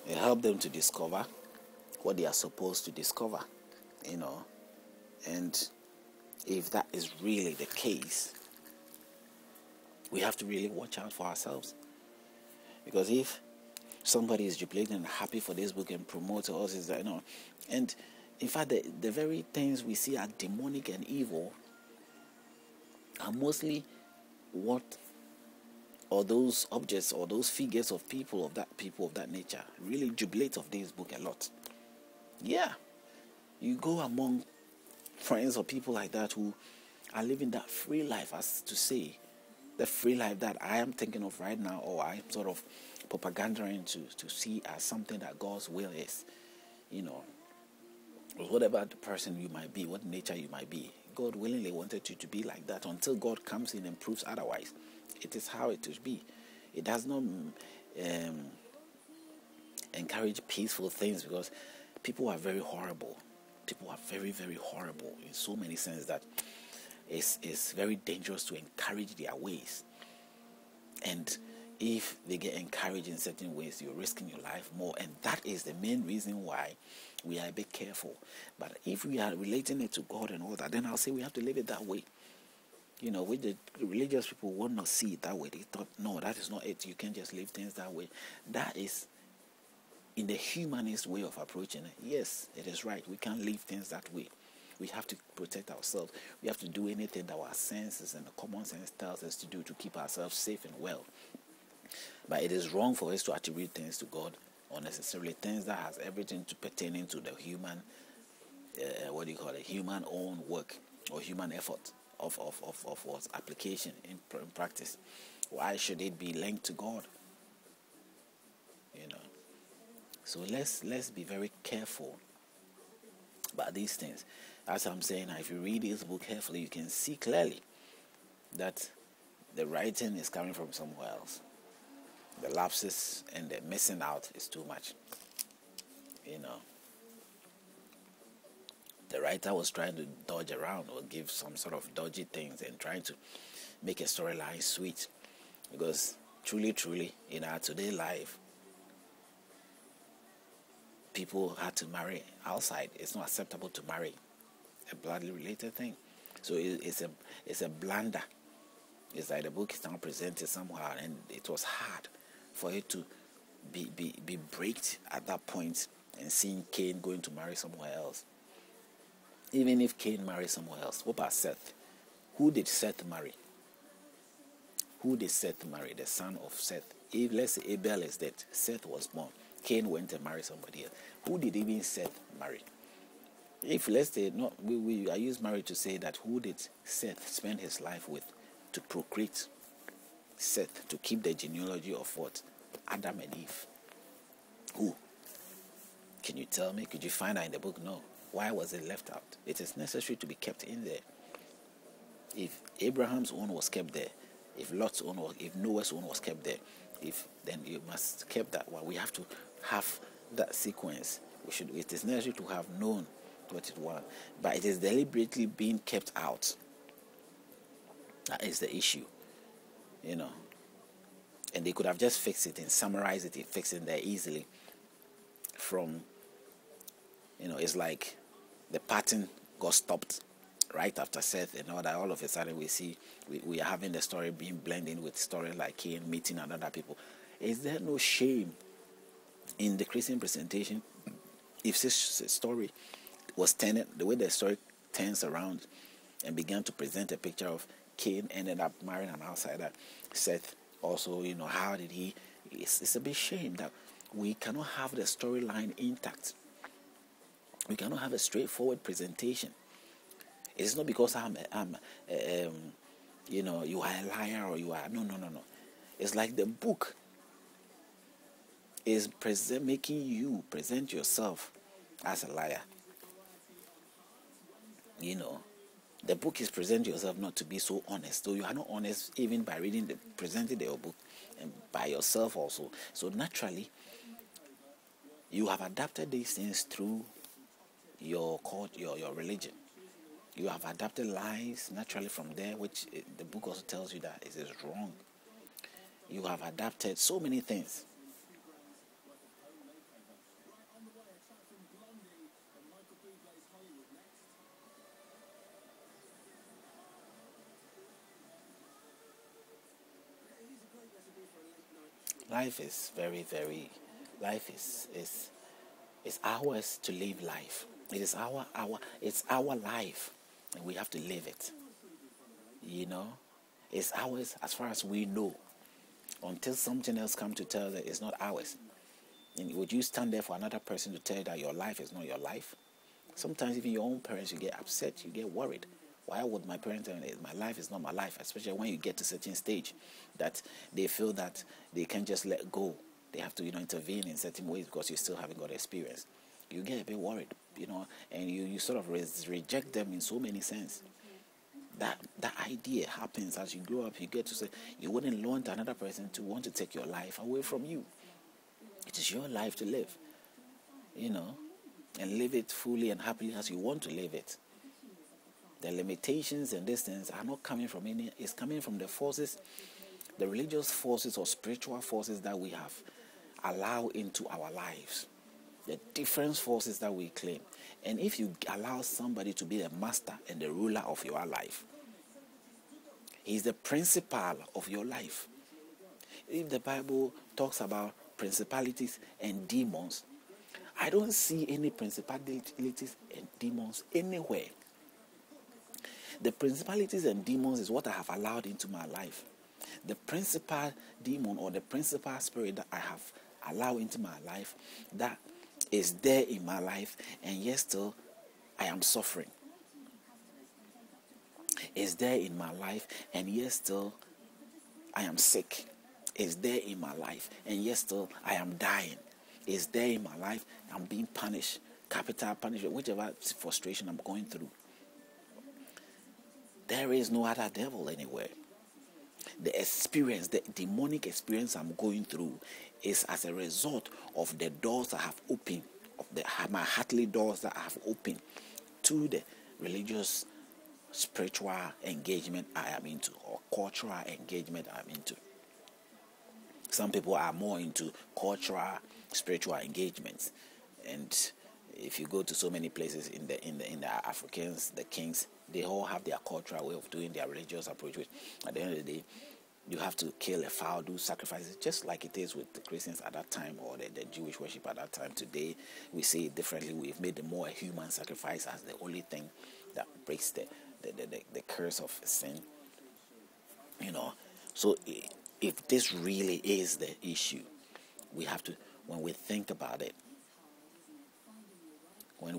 It helps them to discover what they are supposed to discover, and if that is really the case, we have to really watch out for ourselves. Because if somebody is jubilating and happy for this book and promotes us, is that, and in fact, the very things we see are demonic and evil are mostly what, or those objects or those figures of people of that nature really jubilate of this book a lot. Yeah, you go among friends or people like that who are living that free life, as to say, the free life that I am thinking of right now, or I'm sort of propagandizing to see as something that God's will is, whatever the person you might be, what nature you might be, God willingly wanted you to be like that until God comes in and proves otherwise. It is how it will be. It does not encourage peaceful things, because people are very horrible. People are very, very horrible in so many senses that it's very dangerous to encourage their ways. And if they get encouraged in certain ways, you're risking your life more. And that is the main reason why we are a bit careful. But if we are relating it to God and all that, then I'll say we have to live it that way. With the religious people will not see it that way. They thought, no, that is not it. You can't just live things that way. That is in the humanist way of approaching it. Yes, it is right. We can't live things that way. We have to protect ourselves. We have to do anything that our senses and the common sense tells us to do to keep ourselves safe and well. But it is wrong for us to attribute things to God unnecessarily, things that has everything to pertaining to the human, human own work or human effort of what application in practice. Why should it be linked to God? So let's be very careful about these things. As I'm saying, if you read this book carefully, you can see clearly that the writing is coming from somewhere else. The lapses and the missing out is too much. The writer was trying to dodge around or give some sort of dodgy things and trying to make a storyline sweet. Because truly, in our today life, people had to marry outside. It's not acceptable to marry a bloodly related thing. So it's a blunder. It's like the book is now presented somehow, and it was hard for it to be breaked at that point, and seeing Cain going to marry somewhere else. Even if Cain married somewhere else, what about Seth? Who did Seth marry? The son of Seth. If, let's say, Abel is dead, Seth was born, Cain went and married somebody else. Who did even Seth marry? If, let's say, I use marriage to say that who did Seth spend his life with to procreate? Seth, to keep the genealogy of what? Adam and Eve. Who? Can you tell me? Could you find out in the book? No. Why was it left out? It is necessary to be kept in there. If Abraham's own was kept there, if Lot's own, if Noah's own was kept there, then you must keep that one. We have to have that sequence. It is necessary to have known what it was, but it is deliberately being kept out. That is the issue, And they could have just fixed it and summarized it, fixed it there easily. From, it's like the pattern got stopped right after Seth and all that. All of a sudden we see we are having the story being blended with story like Cain meeting another people. Is there no shame in the Christian presentation if this story was turning, the way the story turns around and began to present a picture of Cain ended up marrying an outsider, Seth also, how did he? It's a bit shame that we cannot have the storyline intact. We cannot have a straightforward presentation. It's not because you are a liar or you are no. It's like the book is making you present yourself as a liar. The book is presenting yourself not to be so honest. So you are not honest even by presenting your book and by yourself also. So naturally, you have adapted these things through your religion. You have adapted lies naturally from there, which the book also tells you that it is wrong. You have adapted so many things. Life is very, very, life is ours to live life. It is it's our life, and we have to live it. You know, it's ours as far as we know, until something else comes to tell us that it's not ours. And would you stand there for another person to tell you that your life is not your life? Sometimes even your own parents, you get upset, you get worried. Why would my parents tell me my life is not my life? Especially when you get to a certain stage that they feel that they can't just let go. They have to, intervene in certain ways because you still haven't got experience. You get a bit worried, and you sort of reject them in so many sense. That idea happens as you grow up. You get to say you wouldn't want another person to want to take your life away from you. It is your life to live, and live it fully and happily as you want to live it. The limitations and distance are not coming from any, it's coming from the forces, the religious forces or spiritual forces that we have allowed into our lives. The different forces that we claim. And if you allow somebody to be the master and the ruler of your life, he's the principal of your life. If the Bible talks about principalities and demons, I don't see any principalities and demons anywhere. The principalities and demons is what I have allowed into my life. The principal demon or the principal spirit that I have allowed into my life, that is there in my life, and yet still I am suffering. Is there in my life, and yet still I am sick. Is there in my life, and yet still I am dying. Is there in my life, I'm being punished, capital punishment, whichever frustration I'm going through. There is no other devil anywhere. The experience, the demonic experience I'm going through is as a result of the doors I have opened, my heartly doors that I have opened to the religious, spiritual engagement I am into, or cultural engagement I'm into. Some people are more into cultural, spiritual engagements, and if you go to so many places in the Africans, the kings, they all have their cultural way of doing their religious approach. Which at the end of the day, you have to kill a fowl, do sacrifices, just like it is with the Christians at that time, or the Jewish worship at that time. Today, we see it differently. We've made more a human sacrifice as the only thing that breaks the curse of sin. So if this really is the issue, we have to, when we think about it, when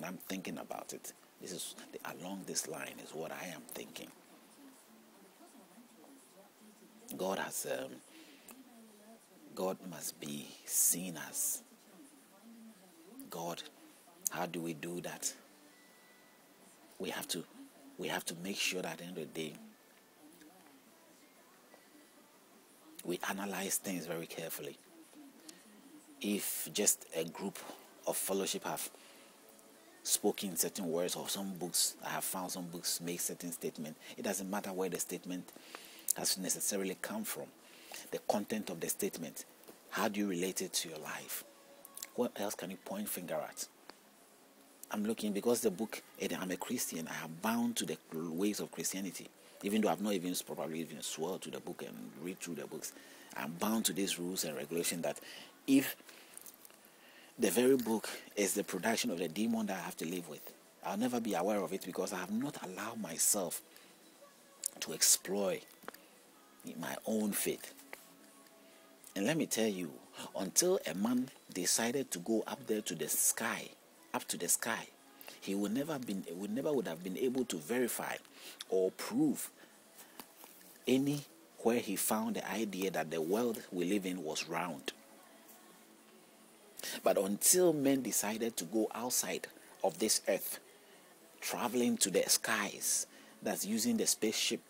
I'm thinking about it, this is along this line is what I am thinking. God must be seen as God. How do we do that? We have to make sure that at the end of the day, we analyze things very carefully. If just a group of fellowship have spoken certain words, or some books, I have found some books make certain statement, it doesn't matter where the statement has necessarily come from. The content of the statement, how do you relate it to your life? What else can you point finger at? I'm looking, because the book, I'm a Christian, I am bound to the ways of Christianity. Even though I've not even probably even swore to the book and read through the books, I'm bound to these rules and regulations that if the very book is the production of the demon that I have to live with, I'll never be aware of it, because I have not allowed myself to exploit my own faith. And let me tell you, until a man decided to go up there to the sky, he would never have been able to verify or prove anywhere he found the idea that the world we live in was round. But until men decided to go outside of this earth, traveling to the skies, that's using the spaceship,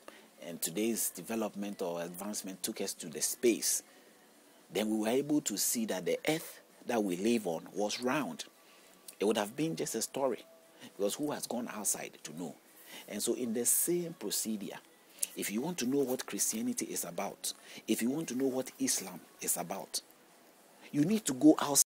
and today's development or advancement took us to the space, then we were able to see that the earth that we live on was round. It would have been just a story, because who has gone outside to know? And so in the same procedure, if you want to know what Christianity is about, if you want to know what Islam is about, you need to go outside